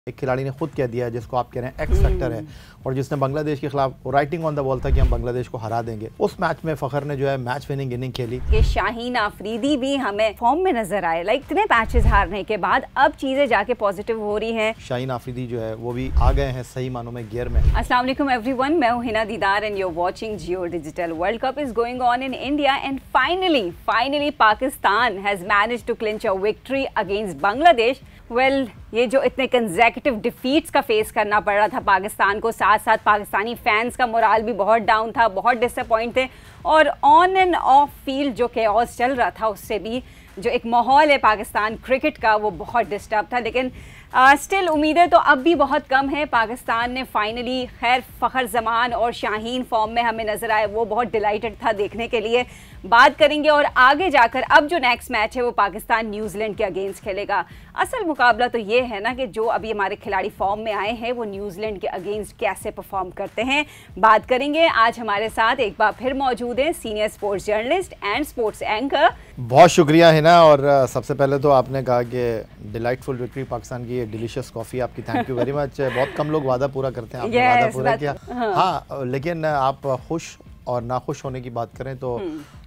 एक खिलाड़ी ने खुद कह दिया है जिसको आप कह रहे हैं एक्स फैक्टर है और जिसने बांग्लादेश के खिलाफ राइटिंग ऑन द वॉल था कि हम बांग्लादेश को हरा देंगे। उस मैच में फखर ने जो है मैच विनिंग इनिंग खेली। कि शाहीन आफरीदी भी हमें फॉर्म में नजर आए, लाइक इतने मैचेस हारने के बाद अब चीजें जाके पॉजिटिव हो रही हैं। शाहीन आफरीदी जो है वो भी आ गए हैं सही मानों में गियर में। अस्सलाम वालेकुम एवरीवन, मैं हूं Hina Didar and you are watching Jio digital. World Cup is going on in India and finally Pakistan has managed to clinch a victory against Bangladesh. Well, ये जो इतने कंसेक्यूटिव डिफीट्स का फेस करना पड़ रहा था पाकिस्तान को, साथ साथ पाकिस्तानी फैंस का मोराल भी बहुत डाउन था, बहुत डिसअपॉइंट थे और ऑन एंड ऑफ फील्ड जो केओस चल रहा था उससे भी जो एक माहौल है पाकिस्तान क्रिकेट का वो बहुत डिस्टर्ब था। लेकिन स्टिल उम्मीदें तो अब भी बहुत कम है। पाकिस्तान ने फाइनली खैर फ़खर जमान और शाहीन फॉर्म में हमें नज़र आए, वो बहुत डिलाइटेड था देखने के लिए। बात करेंगे और आगे जाकर अब जो नेक्स्ट मैच है वो पाकिस्तान न्यूजीलैंड के अगेंस्ट खेलेगा। असल मुकाबला तो ये है ना कि जो अभी हमारे खिलाड़ी फॉर्म में आए हैं वो न्यूजीलैंड के अगेंस्ट कैसे परफॉर्म करते हैं, बात करेंगे। आज हमारे साथ एक बार फिर मौजूद हैं senior sports journalist and sports anchor. बहुत शुक्रिया है ना। और सबसे पहले तो आपने कहा कि डिलाइटफुल विक्ट्री पाकिस्तान की, डिलीशियस कॉफ़ी आपकी, थैंक यू वेरी मच। बहुत कम लोग वादा पूरा करते हैं, आपने वादा पूरा किया। हाँ, लेकिन आप खुश और नाखुश होने की बात करें तो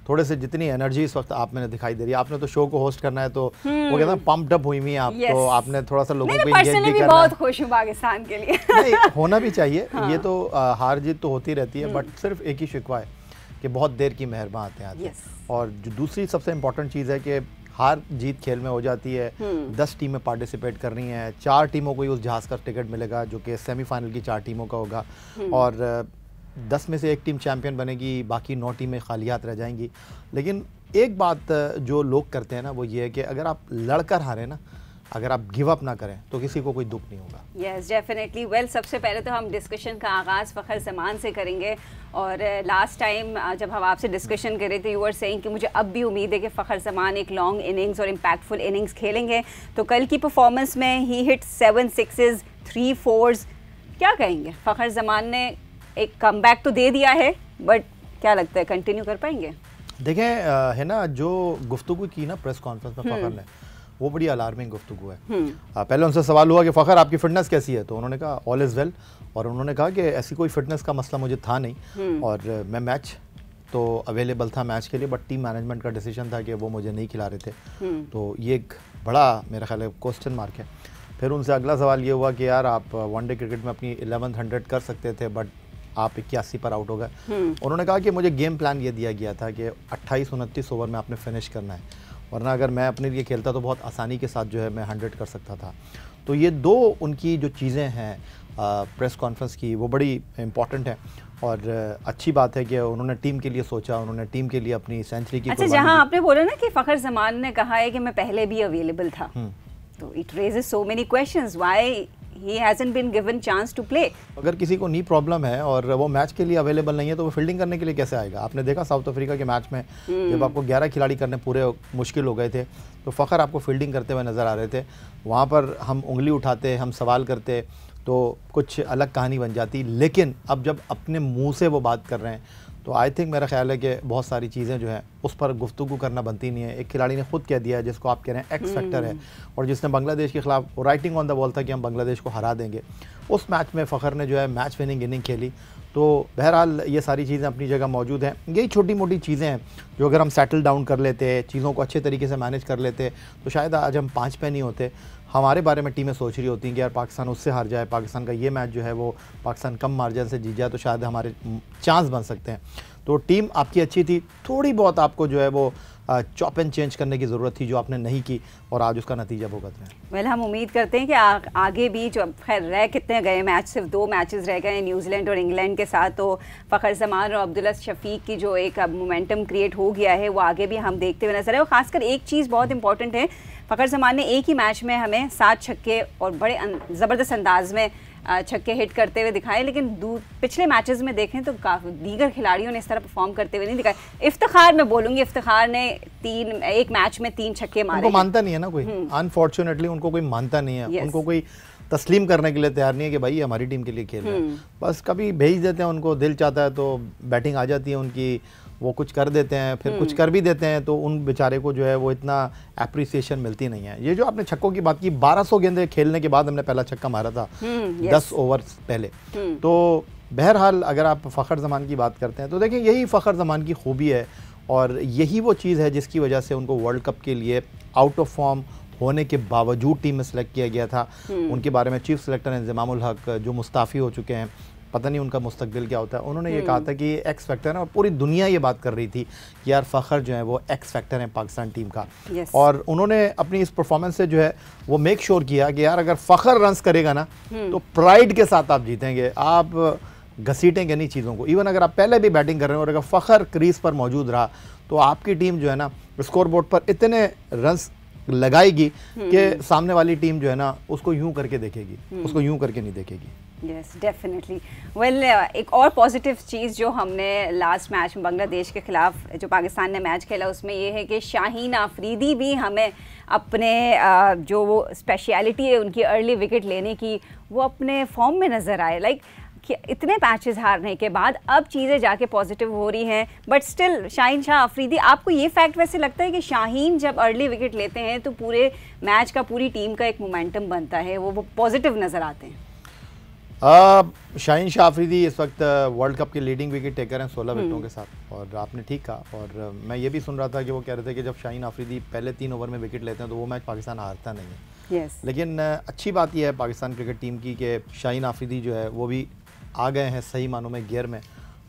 थोड़े से जितनी एनर्जी इस वक्त आप में दिखाई दे रही है। आपने तो शो को होस्ट करना है तो वो कहते हैं पंप्ड अप हुई हुई आप। तो आपने थोड़ा सा लोगों को एंगेज भी करना है। बहुत खुश हूं पाकिस्तान के लिए। नहीं, होना भी चाहिए। ये तो हार जीत तो होती रहती है, बट सिर्फ एक ही शिकवा है कि बहुत देर की मेहरबान आते हैं। और जो दूसरी सबसे इम्पोर्टेंट चीज़ है कि हार जीत खेल में हो जाती है। 10 टीमें पार्टिसिपेट कर रही हैं, 4 टीमों को ही उस जहाज़ का टिकट मिलेगा जो कि सेमीफाइनल की 4 टीमों का होगा और 10 में से एक टीम चैंपियन बनेगी, बाकी 9 टीमें खालियात रह जाएंगी। लेकिन एक बात जो लोग करते हैं ना वो ये है कि अगर आप लड़कर हारें ना, अगर आप गिव अप ना करें तो किसी को कोई दुख नहीं होगा। Yes definitely. वेल, सबसे पहले तो हम डिस्कशन का आगाज़ फ़खर जमान से करेंगे। और लास्ट टाइम जब हम आपसे डिस्कशन कर रहे थे यू आर सेइंग कि मुझे अब भी उम्मीद है कि फ़खर जमान एक लॉन्ग इनिंग्स और इम्पैक्टफुल इनिंग्स खेलेंगे। तो कल की परफॉर्मेंस में ही हिट 7 सिक्सेस 3 फोर्स। क्या कहेंगे, फ़खर जमान ने एक कमबैक तो दे दिया है, बट क्या लगता है कंटिन्यू कर पाएंगे? देखें है ना, जो गुफ्तगू की ना प्रेस कॉन्फ्रेंस में फ़खर ने, वो बड़ी अलार्मिंग गुफ्तगू है। पहले उनसे सवाल हुआ कि फ़खर आपकी फ़िटनेस कैसी है, तो उन्होंने कहा ऑल इज़ वेल। और उन्होंने कहा कि ऐसी कोई फ़िटनेस का मसला मुझे था नहीं और मैं मैच तो अवेलेबल था मैच के लिए, बट टीम मैनेजमेंट का डिसीजन था कि वो मुझे नहीं खिला रहे थे। तो ये एक बड़ा मेरा ख्याल है क्वेश्चन मार्क है। फिर उनसे अगला सवाल ये हुआ कि यार आप वनडे क्रिकेट में अपनी 1100 कर सकते थे बट आप 81 पर आउट हो गए। उन्होंने कहा कि मुझे गेम प्लान ये दिया गया था कि 28-29 ओवर में आपने फिनिश करना है, वरना अगर मैं अपने लिए खेलता तो बहुत आसानी के साथ जो है मैं 100 कर सकता था। तो ये दो उनकी जो चीज़ें हैं प्रेस कॉन्फ्रेंस की वो बड़ी इम्पॉर्टेंट है और अच्छी बात है कि उन्होंने टीम के लिए सोचा, उन्होंने टीम के लिए अपनी सेंचुरी की। अच्छा, जहाँ आपने बोला ना कि फ़खर जमान ने कहा है कि मैं पहले भी अवेलेबल था, तो it raises so many questions, why he hasn't been given chance to play। अगर किसी को नी प्रॉब्लम है और वो मैच के लिए अवेलेबल नहीं है तो वो फील्डिंग करने के लिए कैसे आएगा? आपने देखा साउथ अफ्रीका के मैच में जब आपको 11 खिलाड़ी करने पूरे मुश्किल हो गए थे तो फ़खर आपको फील्डिंग करते हुए नज़र आ रहे थे। वहाँ पर हम उंगली उठाते, हम सवाल करते तो कुछ अलग कहानी बन जाती। लेकिन अब जब अपने मुँह से वो बात कर रहे हैं तो आई थिंक मेरा ख्याल है कि बहुत सारी चीज़ें जो हैं उस पर गुफ्तगू करना बनती नहीं है। एक खिलाड़ी ने खुद कह दिया है जिसको आप कह रहे हैं एक्स फैक्टर है और जिसने बांग्लादेश के खिलाफ राइटिंग ऑन द वॉल था कि हम बांग्लादेश को हरा देंगे। उस मैच में फ़खर ने जो है मैच विनिंग इनिंग खेली। तो बहरहाल ये सारी चीज़ें अपनी जगह मौजूद हैं। यही छोटी मोटी चीज़ें हैं जो अगर हम सेटल डाउन कर लेते, चीज़ों को अच्छे तरीके से मैनेज कर लेते तो शायद आज हम 5 पे नहीं होते। हमारे बारे में टीमें सोच रही होती हैं कि यार पाकिस्तान उससे हार जाए, पाकिस्तान का ये मैच जो है वो पाकिस्तान कम मार्जिन से जीत जाए तो शायद हमारे चांस बन सकते हैं। तो टीम आपकी अच्छी थी, थोड़ी बहुत आपको जो है वो चॉप एंड चेंज करने की ज़रूरत थी जो आपने नहीं की और आज उसका नतीजा भुगत रहे हैं। वेल, हम उम्मीद करते हैं कि आगे भी जो खैर रह कितने गए मैच, सिर्फ 2 मैचेस रह गए न्यूजीलैंड और इंग्लैंड के साथ, तो फ़खर जमान और अब्दुल्ला शफीक की जो एक मोमेंटम क्रिएट हो गया है वो आगे भी हम देखते हुए नजर आए। और ख़ासकर एक चीज़ बहुत इंपॉर्टेंट है, फ़खर जमान ने एक ही मैच में हमें 7 छक्के और बड़े ज़बरदस्त अंदाज में छक्के हिट करते हुए दिखाए। लेकिन पिछले मैचेस में देखें तो काफ़ी दीगर खिलाड़ियों ने इस तरह परफॉर्म करते हुए नहीं दिखाए। इफ्तिखार मैं बोलूँगी, इफ्तिखार ने एक मैच में 3 छक्के मारे। उनको मानता नहीं है ना कोई, अनफॉर्चुनेटली उनको कोई मानता नहीं है। उनको कोई तस्लीम करने के लिए तैयार नहीं है कि भाई हमारी टीम के लिए खेल रहे हैं। बस कभी भेज देते हैं उनको, दिल चाहता है तो बैटिंग आ जाती है उनकी, वो कुछ कर देते हैं, फिर कुछ कर भी देते हैं, तो उन बेचारे को जो है वो इतना एप्रिसिएशन मिलती नहीं है। ये जो आपने छक्कों की बात की, 1200 गेंदें खेलने के बाद हमने पहला छक्का मारा था 10 ओवर पहले। तो बहरहाल अगर आप फ़खर ज़मान की बात करते हैं तो देखिए यही फ़खर ज़मान की खूबी है और यही वो चीज़ है जिसकी वजह से उनको वर्ल्ड कप के लिए आउट ऑफ फॉर्म होने के बावजूद टीम में सेलेक्ट किया गया था। उनके बारे में चीफ सेलेक्टर इंज़मामुल हक जो मुस्ताफ़ी हो चुके हैं, पता नहीं उनका मुस्तकबिल क्या होता है, उन्होंने ये कहा था कि एक्स फैक्टर है और पूरी दुनिया ये बात कर रही थी कि यार फ़खर जो है वो एक्स फैक्टर है पाकिस्तान टीम का। और उन्होंने अपनी इस परफॉर्मेंस से जो है वो मेक श्योर किया कि यार अगर फ़खर रन्स करेगा ना तो प्राइड के साथ आप जीतेंगे, आप घसीटेंगे नहीं चीज़ों को। इवन अगर आप पहले भी बैटिंग कर रहे हो और अगर फ़खर क्रीज पर मौजूद रहा तो आपकी टीम जो है ना स्कोर बोर्ड पर इतने रन्स लगाएगी कि सामने वाली टीम जो है ना उसको यूं करके देखेगी, उसको यूं करके नहीं देखेगी। Yes definitely. वेल एक और पॉजिटिव चीज़ जो हमने लास्ट मैच में बांग्लादेश के खिलाफ जो पाकिस्तान ने मैच खेला उसमें ये है कि शाहीन आफरीदी भी हमें अपने जो वो स्पेशलिटी है उनकी अर्ली विकेट लेने की, वो अपने फॉर्म में नज़र आए। लाइक कि इतने मैचेस हारने के बाद अब चीज़ें जाके पॉजिटिव हो रही हैं, बट स्टिल शाहीन शाह अफरीदी, आपको ये फैक्ट वैसे लगता है कि शाहीन जब अर्ली विकेट लेते हैं तो पूरे मैच का, पूरी टीम का एक मोमेंटम बनता है, वो पॉजिटिव नज़र आते हैं? शाहीन शाह अफरीदी इस वक्त वर्ल्ड कप के लीडिंग विकेट टेकर हैं 16 विकेटों के साथ, और आपने ठीक कहा। और मैं ये भी सुन रहा था कि वो कह रहे थे कि जब शाहीन अफरीदी पहले 3 ओवर में विकेट लेते हैं तो वो मैच पाकिस्तान हारता नहीं है। लेकिन अच्छी बात यह है पाकिस्तान क्रिकेट टीम की कि शाहीन अफरीदी जो है वो भी आ गए हैं सही मानों में गियर में।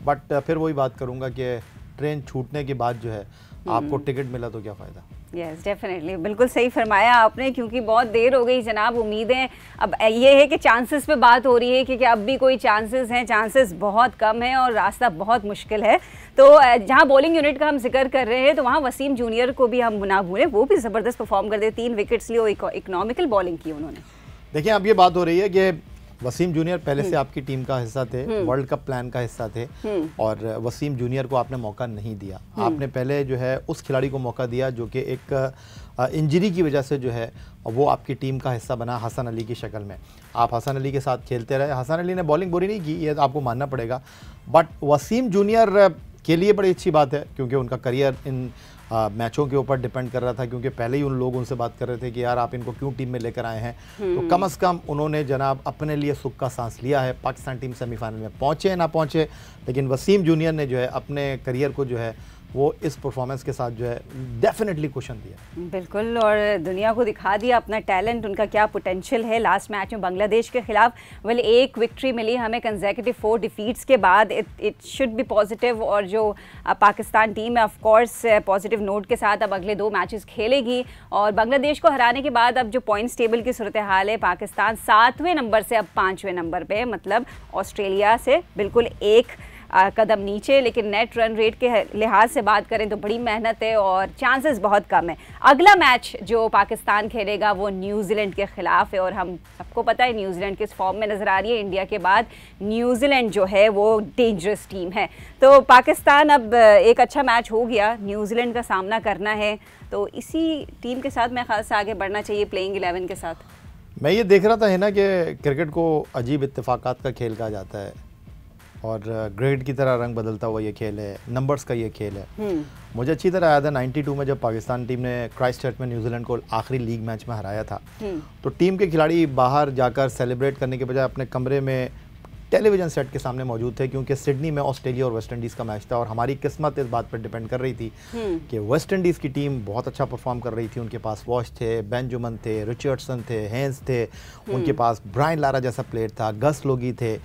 बट फिर वही बात करूंगा कि ट्रेन छूटने के बाद जो है आपको टिकट मिला तो क्या फ़ायदा। यस डेफिनेटली, बिल्कुल सही फरमाया आपने, क्योंकि बहुत देर हो गई जनाब। उम्मीदें अब ये है कि चांसेस पे बात हो रही है कि अब भी कोई चांसेस हैं, चांसेस बहुत कम हैं और रास्ता बहुत मुश्किल है। तो जहां बॉलिंग यूनिट का हम जिक्र कर रहे हैं तो वहां वसीम जूनियर को भी हम ना भूलें, वो भी ज़बरदस्त परफॉर्म कर दे, 3 विकेट्स लिए, इकोनॉमिकल बॉलिंग की उन्होंने। देखिए अब ये बात हो रही है कि वसीम जूनियर पहले से आपकी टीम का हिस्सा थे, वर्ल्ड कप प्लान का हिस्सा थे, और वसीम जूनियर को आपने मौका नहीं दिया। आपने पहले जो है उस खिलाड़ी को मौका दिया जो कि एक इंजरी की वजह से जो है वो आपकी टीम का हिस्सा बना, हसन अली की शक्ल में। आप हसन अली के साथ खेलते रहे। हसन अली ने बॉलिंग बुरी नहीं की, ये तो आपको मानना पड़ेगा, बट वसीम जूनियर के लिए बड़ी अच्छी बात है क्योंकि उनका करियर इन मैचों के ऊपर डिपेंड कर रहा था, क्योंकि पहले ही उन लोग उनसे बात कर रहे थे कि यार आप इनको क्यों टीम में लेकर आए हैं। तो कम से कम उन्होंने जनाब अपने लिए सुख का सांस लिया है। पाकिस्तान टीम सेमीफाइनल में पहुंचे ना पहुंचे, लेकिन वसीम जूनियर ने जो है अपने करियर को जो है वो इस परफॉर्मेंस के साथ जो है डेफिनेटली क्वेश्चन दिया। बिल्कुल, और दुनिया को दिखा दिया अपना टैलेंट, उनका क्या पोटेंशियल है। लास्ट मैच में बांग्लादेश के खिलाफ वेल एक विक्ट्री मिली हमें कंसेक्यूटिव 4 डिफीट्स के बाद, इट शुड बी पॉजिटिव। और जो पाकिस्तान टीम है ऑफ कोर्स पॉजिटिव नोट के साथ अब अगले 2 मैचेस खेलेगी। और बांग्लादेश को हराने के बाद अब जो पॉइंट्स टेबल की सूरत हाल है, पाकिस्तान 7वें नंबर से अब 5वें नंबर पे, मतलब ऑस्ट्रेलिया से बिल्कुल एक कदम नीचे। लेकिन नेट रन रेट के लिहाज से बात करें तो बड़ी मेहनत है और चांसेस बहुत कम है। अगला मैच जो पाकिस्तान खेलेगा वो न्यूजीलैंड के खिलाफ है, और हम सबको पता है न्यूजीलैंड किस फॉर्म में नज़र आ रही है। इंडिया के बाद न्यूजीलैंड जो है वो डेंजरस टीम है। तो पाकिस्तान अब एक अच्छा मैच हो गया, न्यूजीलैंड का सामना करना है, तो इसी टीम के साथ मेरे ख्याल से आगे बढ़ना चाहिए, प्लेइंग 11 के साथ। मैं ये देख रहा था है ना कि क्रिकेट को अजीब इत्तेफाकात का खेल कहा जाता है, और ग्रेड की तरह रंग बदलता हुआ ये खेल है, नंबर्स का ये खेल है। मुझे अच्छी तरह याद है 92 में जब पाकिस्तान टीम ने क्राइस्टचर्च में न्यूजीलैंड को आखिरी लीग मैच में हराया था, तो टीम के खिलाड़ी बाहर जाकर सेलिब्रेट करने के बजाय अपने कमरे में टेलीविज़न सेट के सामने मौजूद थे, क्योंकि सिडनी में ऑस्ट्रेलिया और वेस्ट इंडीज़ का मैच था। और हमारी किस्मत इस बात पर डिपेंड कर रही थी कि वेस्ट इंडीज़ की टीम बहुत अच्छा परफॉर्म कर रही थी। उनके पास वॉश थे, बेंजुमन थे, रिचर्डसन थे, हेंस थे, उनके पास ब्रायन लारा जैसा प्लेयर था, गस लोगी थे,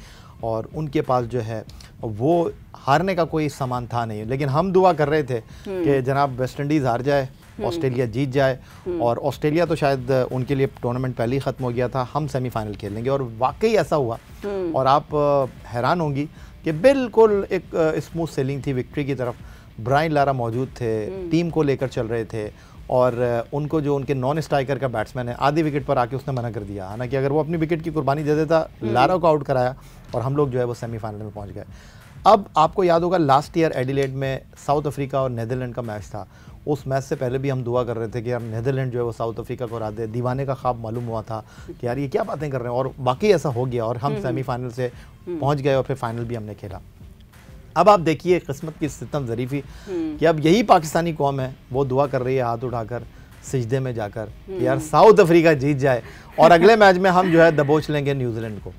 और उनके पास जो है वो हारने का कोई सामान था नहीं। लेकिन हम दुआ कर रहे थे कि जनाब वेस्ट इंडीज़ हार जाए, ऑस्ट्रेलिया जीत जाए, और ऑस्ट्रेलिया तो शायद उनके लिए टूर्नामेंट पहले ही ख़त्म हो गया था, हम सेमीफाइनल खेल लेंगे। और वाकई ऐसा हुआ, और आप हैरान होंगी कि बिल्कुल एक स्मूथ सेलिंग थी विक्ट्री की तरफ। ब्रायन लारा मौजूद थे, टीम को लेकर चल रहे थे, और उनको जो उनके नॉन स्ट्राइकर का बैट्समैन है आधी विकेट पर आके उसने मना कर दिया। हालांकि अगर वो अपनी विकेट की कुर्बानी दे देता, लारा को आउट कराया और हम लोग जो है वो सेमीफाइनल में पहुंच गए। अब आपको याद होगा लास्ट ईयर एडिलेड में साउथ अफ्रीका और नीदरलैंड का मैच था। उस मैच से पहले भी हम दुआ कर रहे थे कि यार नीदरलैंड जो है वो साउथ अफ्रीका को हरा दे। दीवाने का ख्वाब मालूम हुआ था कि यार ये क्या बातें कर रहे हैं, और बाकी ऐसा हो गया और हम सेमीफाइनल से पहुंच गए और फिर फाइनल भी हमने खेला। अब आप देखिए किस्मत की सितम ज़रीफ़ी कि अब यही पाकिस्तानी कौम है वो दुआ कर रही है हाथ उठाकर सिजदे में जाकर कि यार साउथ अफ्रीका जीत जाए और अगले मैच में हम जो है दबोच लेंगे न्यूजीलैंड को।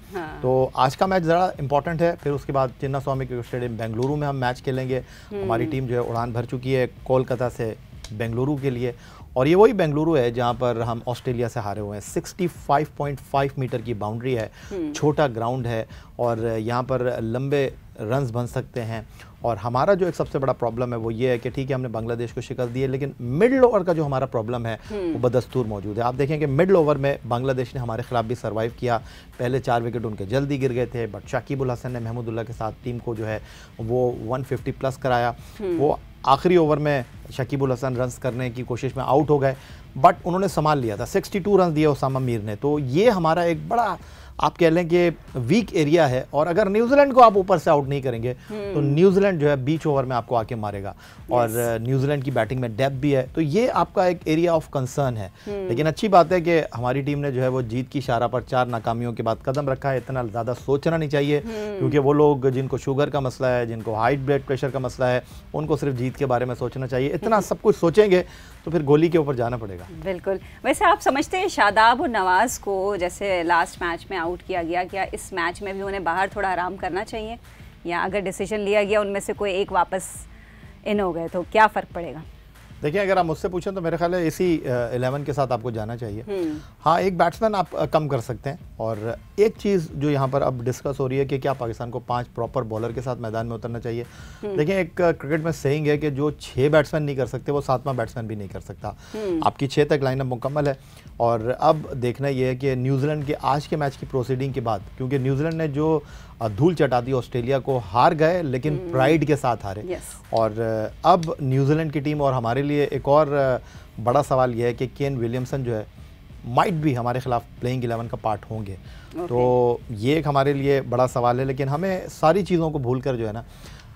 तो आज का मैच ज़रा इंपॉर्टेंट है। फिर उसके बाद चिन्नास्वामी क्रिकेट स्टेडियम बेंगलुरु में हम मैच खेलेंगे। हमारी टीम जो है उड़ान भर चुकी है कोलकाता से बेंगलुरु के लिए, और ये वही बेंगलुरु है जहाँ पर हम ऑस्ट्रेलिया से हारे हुए हैं। 65.5 मीटर की बाउंड्री है, छोटा ग्राउंड है और यहाँ पर लंबे रन्स बन सकते हैं। और हमारा जो एक सबसे बड़ा प्रॉब्लम है वो ये है कि ठीक है हमने बांग्लादेश को शिकस्त दी है, लेकिन मिडल ओवर का जो हमारा प्रॉब्लम है वो बदस्तूर मौजूद है। आप देखें कि मिडल ओवर में बांग्लादेश ने हमारे खिलाफ भी सर्वाइव किया। पहले 4 विकेट उनके जल्दी गिर गए थे, बट शाकिबुल हसन ने महमूदुल्लाह के साथ टीम को जो है वो 150 प्लस कराया। वो आखिरी ओवर में शकीबुल हसन रन्स करने की कोशिश में आउट हो गए, बट उन्होंने संभाल लिया था। 62 रन दिए उसामा मीर ने। तो ये हमारा एक बड़ा आप कह लें कि वीक एरिया है, और अगर न्यूजीलैंड को आप ऊपर से आउट नहीं करेंगे तो न्यूजीलैंड जो है बीच ओवर में आपको आके मारेगा। और न्यूजीलैंड की बैटिंग में डेप्थ भी है, तो ये आपका एक एरिया ऑफ कंसर्न है। लेकिन अच्छी बात है कि हमारी टीम ने जो है वो जीत की इशारा पर 4 नाकामियों के बाद कदम रखा है। इतना ज़्यादा सोचना नहीं चाहिए, क्योंकि वो लोग जिनको शुगर का मसला है, जिनको हाई ब्लड प्रेशर का मसला है, उनको सिर्फ जीत के बारे में सोचना चाहिए। इतना सब कुछ सोचेंगे तो फिर गोली के ऊपर जाना पड़ेगा। बिल्कुल। वैसे आप समझते हैं शादाब और नवाज को जैसे लास्ट मैच में आउट किया गया, क्या इस मैच में भी उन्हें बाहर थोड़ा आराम करना चाहिए, या अगर डिसीजन लिया गया उनमें से कोई एक वापस इन हो गए तो क्या फ़र्क पड़ेगा? देखिए अगर आप मुझसे पूछें तो मेरे ख्याल है इसी 11 के साथ आपको जाना चाहिए। हाँ, एक बैट्समैन आप कम कर सकते हैं। और एक चीज़ जो यहाँ पर अब डिस्कस हो रही है कि क्या पाकिस्तान को 5 प्रॉपर बॉलर के साथ मैदान में उतरना चाहिए। देखिए एक क्रिकेट में सेइंग है कि जो 6 बैट्समैन नहीं कर सकते वो 7वां बैट्समैन भी नहीं कर सकता। आपकी 6 तक लाइनअप मुकम्मल है। और अब देखना ये है कि न्यूजीलैंड के आज के मैच की प्रोसीडिंग के बाद, क्योंकि न्यूजीलैंड ने जो धूल चटा दी ऑस्ट्रेलिया को, हार गए लेकिन प्राइड के साथ हारे। और अब न्यूजीलैंड की टीम, और हमारे लिए एक और बड़ा सवाल यह है कि केन विलियमसन जो है माइट भी हमारे खिलाफ प्लेइंग 11 का पार्ट होंगे। तो ये एक हमारे लिए बड़ा सवाल है। लेकिन हमें सारी चीज़ों को भूल कर जो है ना,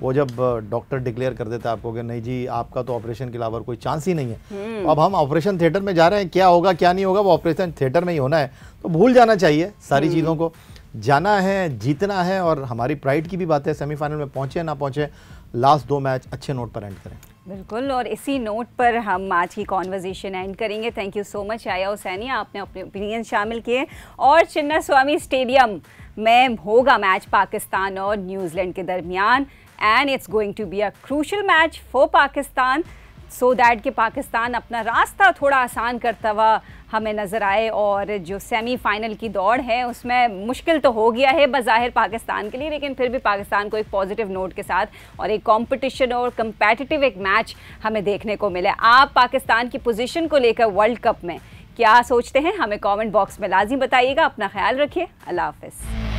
वो जब डॉक्टर डिक्लेयर कर देता है आपको कि नहीं जी आपका तो ऑपरेशन के अलावा कोई चांस ही नहीं है, तो अब हम ऑपरेशन थिएटर में जा रहे हैं, क्या होगा क्या नहीं होगा वो ऑपरेशन थिएटर में ही होना है। तो भूल जाना चाहिए सारी चीज़ों को, जाना है, जीतना है। और हमारी प्राइड की भी बात है, सेमीफाइनल में पहुँचे ना पहुँचे, लास्ट 2 मैच अच्छे नोट पर एंड करें। बिल्कुल, और इसी नोट पर हम आज की कॉन्वर्जेशन एंड करेंगे। थैंक यू सो मच आया हुसैनी, आपने अपने ओपिनियन शामिल किए। और चिन्नास्वामी स्टेडियम में होगा मैच पाकिस्तान और न्यूजीलैंड के दरमियान, and it's going to be a crucial match for Pakistan, so that कि पाकिस्तान अपना रास्ता थोड़ा आसान करता हुआ हमें नज़र आए। और जो सेमीफाइनल की दौड़ है उसमें मुश्किल तो हो गया है बज़ाहिर पाकिस्तान के लिए, लेकिन फिर भी पाकिस्तान को एक पॉजिटिव नोट के साथ और एक कंपटीशन और कंपेटिटिव एक मैच हमें देखने को मिले। आप पाकिस्तान की पोजीशन को लेकर वर्ल्ड कप में क्या सोचते हैं, हमें कमेंट बॉक्स में लाजिम बताइएगा। अपना ख्याल रखिए। अल्लाह हाफ़िज़।